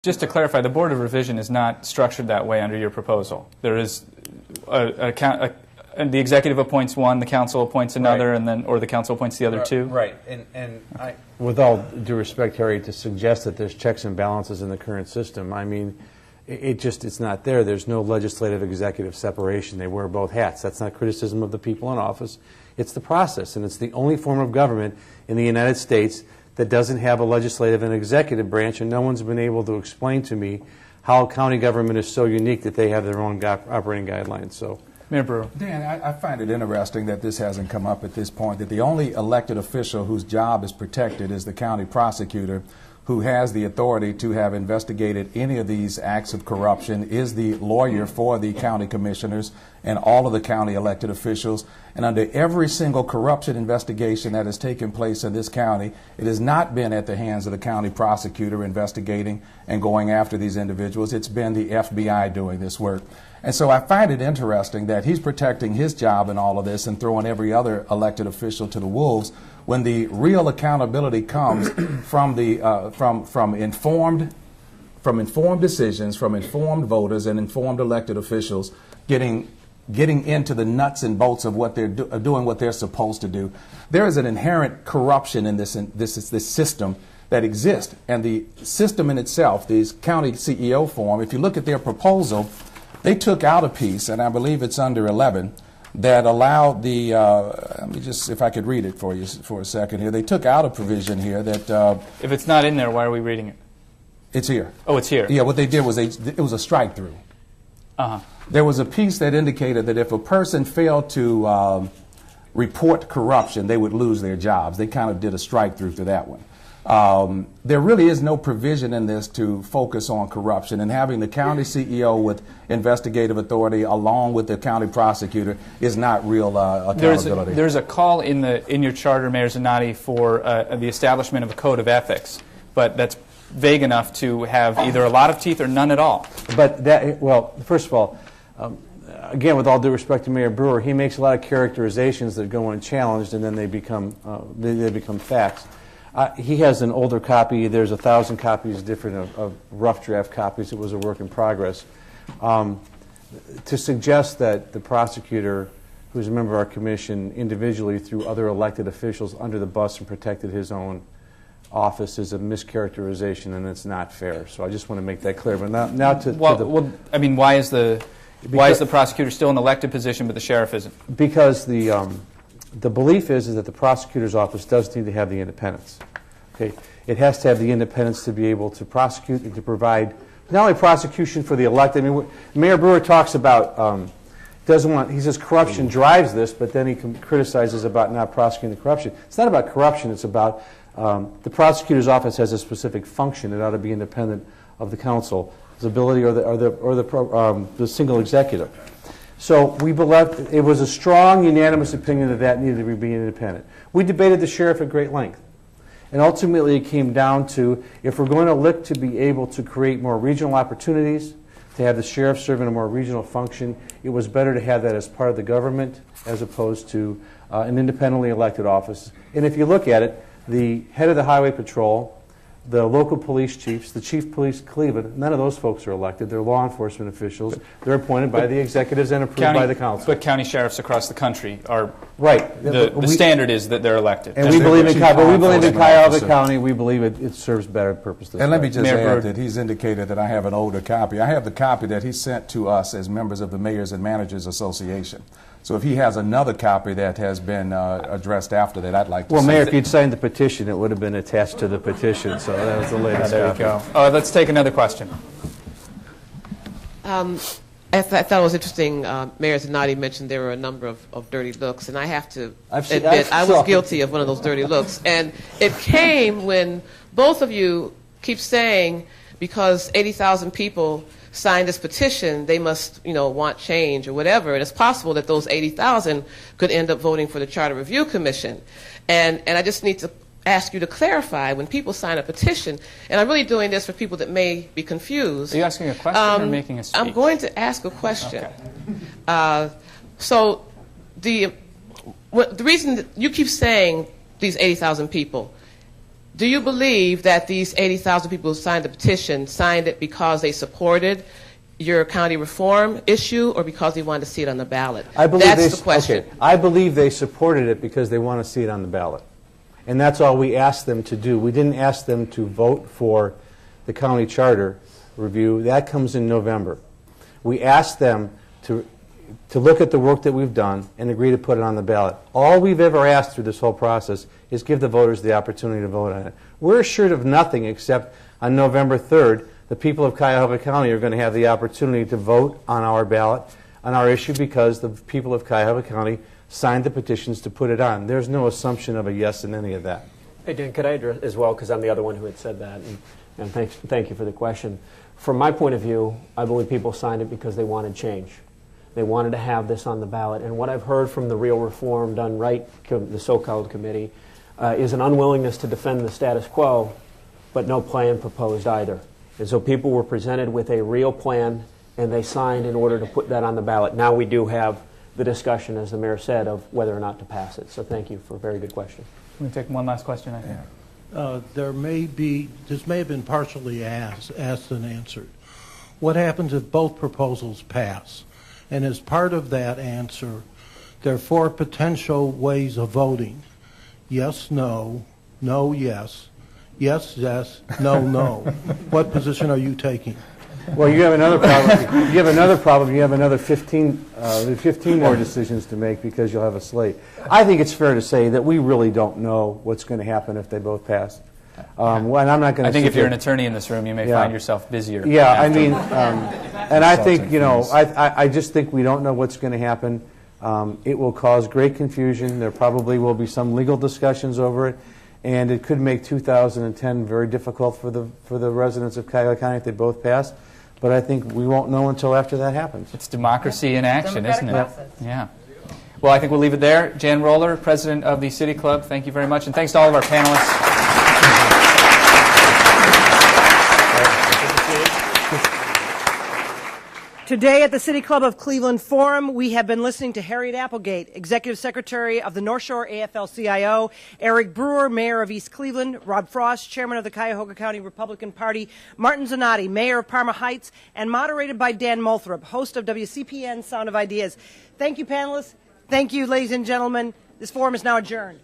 Just to clarify, the Board of Revision is not structured that way under your proposal. There is and the executive appoints one, the council appoints another, Right. and then, or the council appoints the other two. Right, with all due respect, Harry, to suggest that there's checks and balances in the current system, I mean, it's not there. There's no legislative executive separation. They wear both hats. That's not criticism of the people in office. It's the process, and it's the only form of government in the United States that doesn't have a legislative and executive branch, and no one's been able to explain to me how county government is so unique that they have their own operating guidelines. So, Mayor Brewer. Dan, I find it interesting that this hasn't come up at this point, that the only elected official whose job is protected is the county prosecutor, who has the authority to have investigated any of these acts of corruption, is the lawyer for the county commissioners and all of the county elected officials. And under every single corruption investigation that has taken place in this county, it has not been at the hands of the county prosecutor investigating and going after these individuals. It's been the FBI doing this work. And so I find it interesting that he's protecting his job in all of this and throwing every other elected official to the wolves, when the real accountability comes from the from informed decisions, from informed voters and informed elected officials getting into the nuts and bolts of what they're doing, what they're supposed to do. There is an inherent corruption in this system that exists, and the system in itself, these county CEO form, if you look at their proposal, they took out a piece, and I believe it's under 11, that allowed the, let me just, if I could read it for you for a second here. They took out a provision here that... if it's not in there, why are we reading it? It's here. Oh, it's here. Yeah, what they did was it was a strike-through. Uh-huh. There was a piece that indicated that if a person failed to report corruption, they would lose their jobs. They kind of did a strike-through to that one. There really is no provision in this to focus on corruption, and having the county CEO with investigative authority along with the county prosecutor is not real accountability. There's a call in your charter, Mayor Zannotti, for the establishment of a code of ethics, but that's vague enough to have either a lot of teeth or none at all. But that, well, first of all, again, with all due respect to Mayor Brewer, he makes a lot of characterizations that go unchallenged, and then they become facts. He has an older copy. There's 1,000 copies different of rough draft copies. It was a work in progress. To suggest that the prosecutor, who's a member of our commission, individually threw other elected officials under the bus and protected his own office is a mischaracterization, and it's not fair. So I just want to make that clear. But now to the... I mean, why is the prosecutor still in an elected position but the sheriff isn't? Because the belief is that the prosecutor's office does need to have the independence. Okay, it has to have the independence to be able to prosecute and to provide not only prosecution for the elected. I mean, Mayor Brewer talks about he says corruption drives this, but then he criticizes about not prosecuting the corruption. It's not about corruption. It's about the prosecutor's office has a specific function. It ought to be independent of the council's ability or the single executive. So we believe it was a strong, unanimous opinion that needed to be independent. We debated the sheriff at great length. And ultimately it came down to, if we're going to look to be able to create more regional opportunities, to have the sheriff serve in a more regional function, it was better to have that as part of the government as opposed to an independently elected office. And if you look at it, the head of the highway patrol, the local police chiefs, the chief police of Cleveland, none of those folks are elected. They're law enforcement officials. They're appointed by the executives and approved by the council. But county sheriffs across the country are... Right. The standard is that they're elected. And we believe in Cuyahoga County. We believe it serves better purpose. And let me just add that he's indicated that I have an older copy. I have the copy that he sent to us as members of the Mayors and Managers Association. So if he has another copy that has been addressed after that, I'd like to see. Well, Mayor, if you'd signed the petition, it would have been attached to the petition. So that was the latest there copy. You go. Let's take another question. I thought it was interesting. Mayor Zannotti mentioned there were a number of dirty looks, and I have to admit I was guilty of one of those dirty looks. And it came when both of you keep saying, because 80,000 people signed this petition, they must, want change or whatever. And it's possible that those 80,000 could end up voting for the Charter Review Commission. And I just need to ask you to clarify, when people sign a petition, and I'm really doing this for people that may be confused. Are you asking a question or making a speech? I'm going to ask a question. Okay. So the reason that you keep saying these 80,000 people, Do you believe that these 80,000 people who signed the petition signed it because they supported your county reform issue or because they wanted to see it on the ballot? That's the question. Okay. I believe they supported it because they want to see it on the ballot. And that's all we asked them to do. We didn't ask them to vote for the county charter review. That comes in November. We asked them to look at the work that we've done and agree to put it on the ballot. All we've ever asked through this whole process is give the voters the opportunity to vote on it. We're assured of nothing except on November 3rd, the people of Cuyahoga County are going to have the opportunity to vote on our ballot, on our issue, because the people of Cuyahoga County signed the petitions to put it on. There's no assumption of a yes in any of that. Hey, Dan, could I address as well, because I'm the other one who had said that, and thank you for the question. From my point of view, I believe people signed it because they wanted change. They wanted to have this on the ballot. And what I've heard from the Real Reform Done Right, the so-called committee, is an unwillingness to defend the status quo, but no plan proposed either. And so people were presented with a real plan, and they signed in order to put that on the ballot. Now we do have the discussion, as the mayor said, of whether or not to pass it. So thank you for a very good question. Let me take one last question, I think. This may have been partially asked and answered. What happens if both proposals pass? And as part of that answer, there are 4 potential ways of voting. Yes, no, no, yes, yes, yes, no, no. What position are you taking? Well, you have another problem. You have another problem. You have another 15 more decisions to make because you'll have a slate. I think it's fair to say that we really don't know what's going to happen if they both pass. And I'm not going to. I think if you're an attorney in this room, you may find yourself busier. Yeah, I mean, and I think, I just think we don't know what's going to happen. It will cause great confusion. There probably will be some legal discussions over it, and it could make 2010 very difficult for the residents of Cuyahoga County if they both pass. But I think we won't know until after that happens. It's democracy in action, isn't it? Process. Yeah. Well, I think we'll leave it there. Jan Roller, president of the City Club, thank you very much. And thanks to all of our panelists. Today at the City Club of Cleveland Forum, we have been listening to Harriet Applegate, Executive Secretary of the North Shore AFL-CIO, Eric Brewer, Mayor of East Cleveland, Rob Frost, Chairman of the Cuyahoga County Republican Party, Martin Zannotti, Mayor of Parma Heights, and moderated by Dan Moulthrop, host of WCPN Sound of Ideas. Thank you, panelists. Thank you, ladies and gentlemen. This forum is now adjourned.